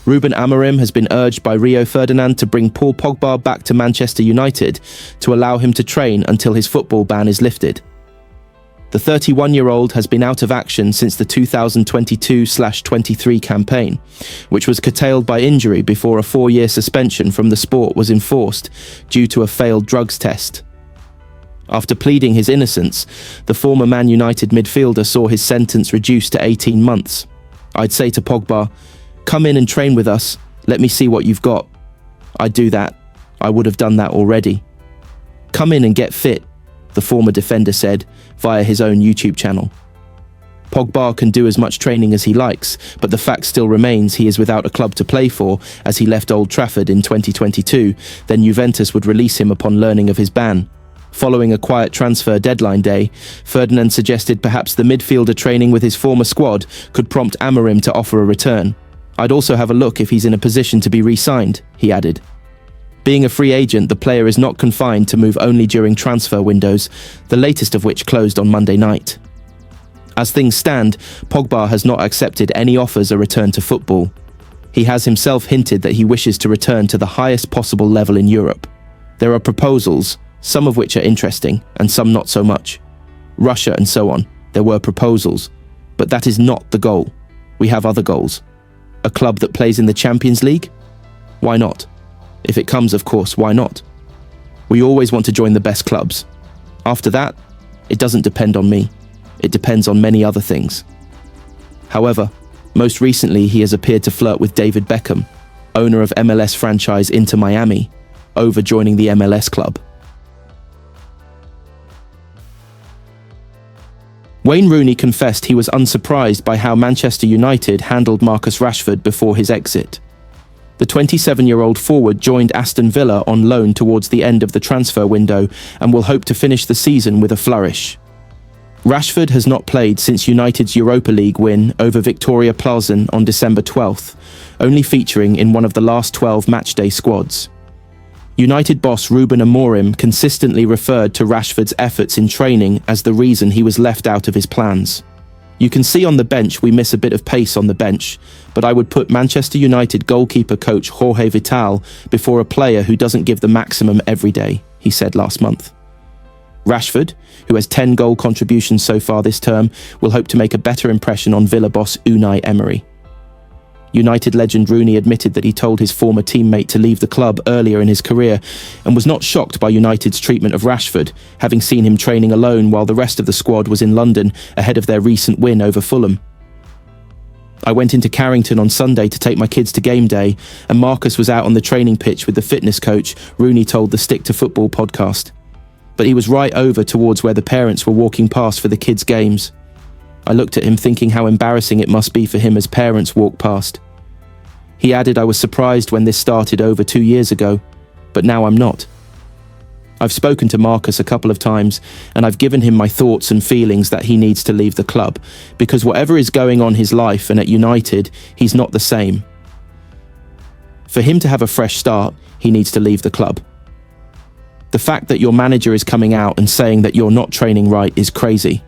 Ruben Amorim has been urged by Rio Ferdinand to bring Paul Pogba back to Manchester United to allow him to train until his football ban is lifted. The 31-year-old has been out of action since the 2022/23 campaign, which was curtailed by injury before a 4-year suspension from the sport was enforced due to a failed drugs test. After pleading his innocence, the former Man United midfielder saw his sentence reduced to 18 months. I'd say to Pogba, "Come in and train with us, let me see what you've got." I'd do that. I would have done that already. "Come in and get fit," the former defender said via his own YouTube channel. Pogba can do as much training as he likes, but the fact still remains he is without a club to play for as he left Old Trafford in 2022, then Juventus would release him upon learning of his ban. Following a quiet transfer deadline day, Ferdinand suggested perhaps the midfielder training with his former squad could prompt Amorim to offer a return. "I'd also have a look if he's in a position to be re-signed," he added. Being a free agent, the player is not confined to move only during transfer windows, the latest of which closed on Monday night. As things stand, Pogba has not accepted any offers a return to football. He has himself hinted that he wishes to return to the highest possible level in Europe. There are proposals, some of which are interesting and some not so much. Russia and so on, there were proposals, but that is not the goal. We have other goals. A club that plays in the Champions League? Why not? If it comes, of course, why not? We always want to join the best clubs. After that, it doesn't depend on me. It depends on many other things. However, most recently he has appeared to flirt with David Beckham, owner of MLS franchise Inter Miami, over joining the MLS club. Wayne Rooney confessed he was unsurprised by how Manchester United handled Marcus Rashford before his exit. The 27-year-old forward joined Aston Villa on loan towards the end of the transfer window and will hope to finish the season with a flourish. Rashford has not played since United's Europa League win over Victoria Plzen on December 12th, only featuring in one of the last 12 matchday squads. United boss Ruben Amorim consistently referred to Rashford's efforts in training as the reason he was left out of his plans. "You can see on the bench we miss a bit of pace on the bench, but I would put Manchester United goalkeeper coach Jorge Vital before a player who doesn't give the maximum every day," he said last month. Rashford, who has 10 goal contributions so far this term, will hope to make a better impression on Villa boss Unai Emery. United legend Rooney admitted that he told his former teammate to leave the club earlier in his career and was not shocked by United's treatment of Rashford, having seen him training alone while the rest of the squad was in London ahead of their recent win over Fulham. "I went into Carrington on Sunday to take my kids to game day, and Marcus was out on the training pitch with the fitness coach," Rooney told the Stick to Football podcast. "But he was right over towards where the parents were walking past for the kids' games. I looked at him thinking how embarrassing it must be for him as parents walk past." He added, "I was surprised when this started over 2 years ago, but now I'm not. I've spoken to Marcus a couple of times, and I've given him my thoughts and feelings that he needs to leave the club, because whatever is going on in his life and at United, he's not the same. For him to have a fresh start, he needs to leave the club. The fact that your manager is coming out and saying that you're not training right is crazy."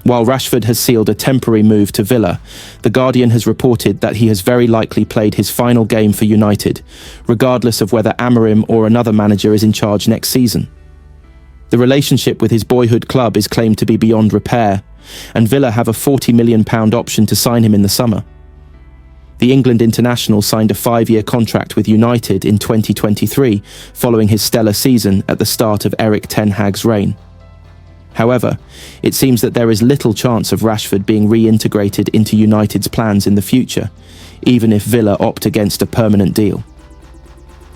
While Rashford has sealed a temporary move to Villa, The Guardian has reported that he has very likely played his final game for United, regardless of whether Amorim or another manager is in charge next season. The relationship with his boyhood club is claimed to be beyond repair, and Villa have a £40 million option to sign him in the summer. The England international signed a 5-year contract with United in 2023, following his stellar season at the start of Erik Ten Hag's reign. However, it seems that there is little chance of Rashford being reintegrated into United's plans in the future, even if Villa opt against a permanent deal.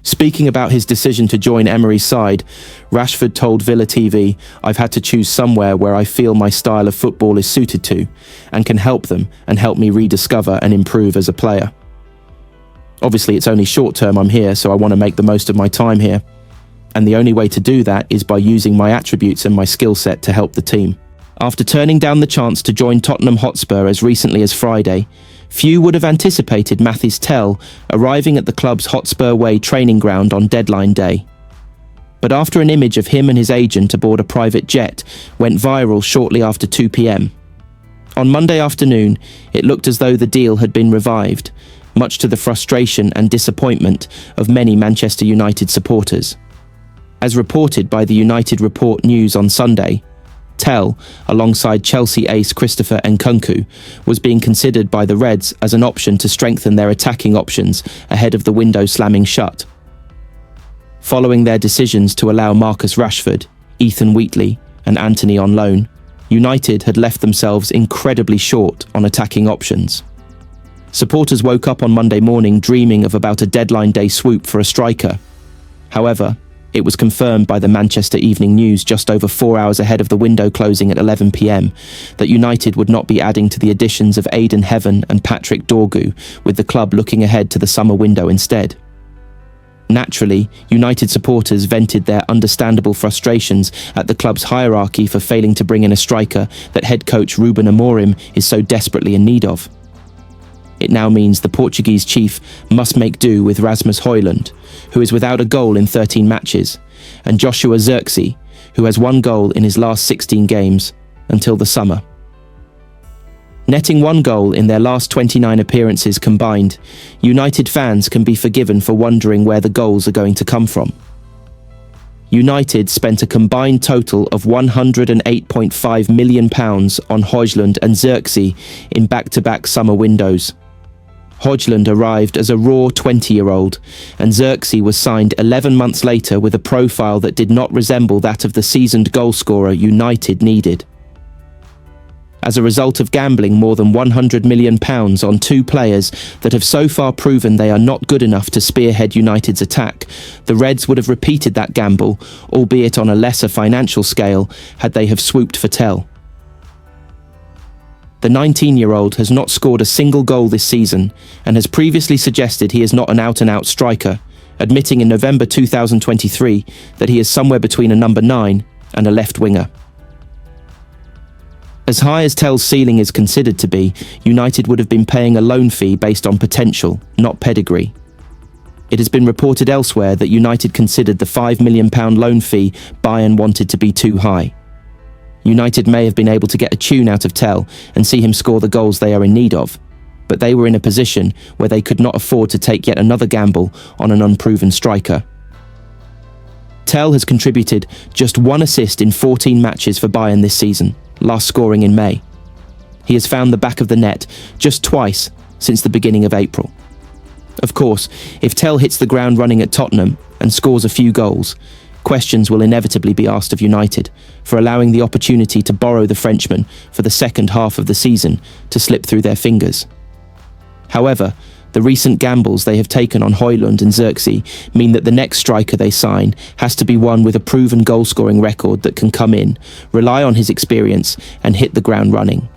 Speaking about his decision to join Emery's side, Rashford told Villa TV, "I've had to choose somewhere where I feel my style of football is suited to, and can help them and help me rediscover and improve as a player. Obviously, it's only short term I'm here, so I want to make the most of my time here. And the only way to do that is by using my attributes and my skill set to help the team." After turning down the chance to join Tottenham Hotspur as recently as Friday, few would have anticipated Mathys Tel arriving at the club's Hotspur Way training ground on deadline day. But after an image of him and his agent aboard a private jet went viral shortly after 2 p.m. On Monday afternoon, it looked as though the deal had been revived, much to the frustration and disappointment of many Manchester United supporters. As reported by the United Report News on Sunday, Tel, alongside Chelsea ace Christopher Nkunku, was being considered by the Reds as an option to strengthen their attacking options ahead of the window slamming shut. Following their decisions to allow Marcus Rashford, Ethan Wheatley, and Antony on loan, United had left themselves incredibly short on attacking options. Supporters woke up on Monday morning dreaming of about a deadline day swoop for a striker. However, it was confirmed by the Manchester Evening News just over 4 hours ahead of the window closing at 11 p.m. that United would not be adding to the additions of Aidan Heaven and Patrick Dorgu, with the club looking ahead to the summer window instead. Naturally, United supporters vented their understandable frustrations at the club's hierarchy for failing to bring in a striker that head coach Ruben Amorim is so desperately in need of. It now means the Portuguese chief must make do with Rasmus Højlund, who is without a goal in 13 matches, and Joshua Zirkzee, who has 1 goal in his last 16 games, until the summer. Netting 1 goal in their last 29 appearances combined, United fans can be forgiven for wondering where the goals are going to come from. United spent a combined total of £108.5 million on Højlund and Zirkzee in back-to-back summer windows. Højlund arrived as a raw 20-year-old, and Zirkzee was signed 11 months later with a profile that did not resemble that of the seasoned goalscorer United needed. As a result of gambling more than £100 million on 2 players that have so far proven they are not good enough to spearhead United's attack, the Reds would have repeated that gamble, albeit on a lesser financial scale, had they have swooped for Tel. The 19-year-old has not scored a single goal this season and has previously suggested he is not an out-and-out striker, admitting in November 2023 that he is somewhere between a number 9 and a left winger. As high as Tel's ceiling is considered to be, United would have been paying a loan fee based on potential, not pedigree. It has been reported elsewhere that United considered the £5 million loan fee Bayern wanted to be too high. United may have been able to get a tune out of Tel and see him score the goals they are in need of, but they were in a position where they could not afford to take yet another gamble on an unproven striker. Tel has contributed just 1 assist in 14 matches for Bayern this season, last scoring in May. He has found the back of the net just twice since the beginning of April. Of course, if Tel hits the ground running at Tottenham and scores a few goals, questions will inevitably be asked of United for allowing the opportunity to borrow the Frenchman for the second half of the season to slip through their fingers. However, the recent gambles they have taken on Højlund and Zirkzee mean that the next striker they sign has to be one with a proven goal-scoring record that can come in, rely on his experience, and hit the ground running.